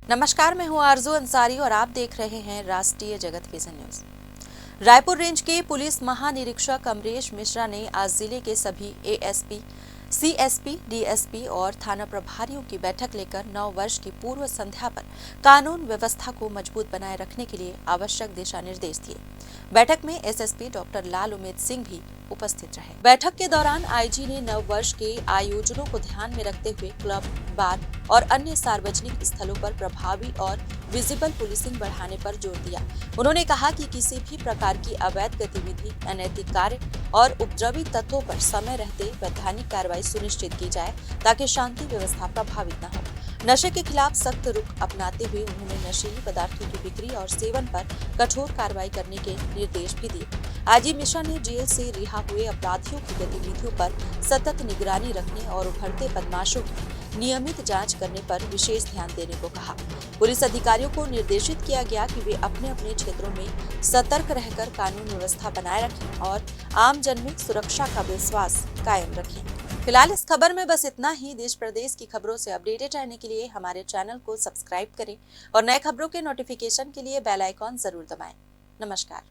नमस्कार, मैं हूं आरजू अंसारी और आप देख रहे हैं राष्ट्रीय जगत विजन न्यूज। रायपुर रेंज के पुलिस महानिरीक्षक अमरेश मिश्रा ने आज जिले के सभी एएसपी, सीएसपी, डीएसपी और थाना प्रभारियों की बैठक लेकर नव वर्ष की पूर्व संध्या पर कानून व्यवस्था को मजबूत बनाए रखने के लिए आवश्यक दिशा निर्देश दिए। बैठक में एसएसपी डॉक्टर लाल उमेद सिंह भी उपस्थित रहे। बैठक के दौरान आईजी ने नव वर्ष के आयोजनों को ध्यान में रखते हुए क्लब, बार और अन्य सार्वजनिक स्थलों पर प्रभावी और विजिबल पुलिसिंग बढ़ाने पर जोर दिया। उन्होंने कहा कि किसी भी प्रकार की अवैध गतिविधि, अनैतिक कार्य और उपद्रवी तत्वों पर समय रहते वैधानिक कार्रवाई सुनिश्चित की जाए ताकि शांति व्यवस्था प्रभावित न हो। नशे के खिलाफ सख्त रुख अपनाते हुए उन्होंने नशीली पदार्थों की बिक्री और सेवन पर कठोर कार्रवाई करने के निर्देश भी दिए। आईजी मिश्रा ने जेल से रिहा हुए अपराधियों की गतिविधियों पर सतत निगरानी रखने और उभरते बदमाशों की नियमित जांच करने पर विशेष ध्यान देने को कहा। पुलिस अधिकारियों को निर्देशित किया गया कि वे अपने अपने क्षेत्रों में सतर्क रहकर कानून व्यवस्था बनाए रखें और आम जन में सुरक्षा का विश्वास कायम रखें। फिलहाल इस खबर में बस इतना ही। देश प्रदेश की खबरों से अपडेटेड रहने के लिए हमारे चैनल को सब्सक्राइब करें और नए खबरों के नोटिफिकेशन के लिए बेल आइकॉन जरूर दबाएं। नमस्कार।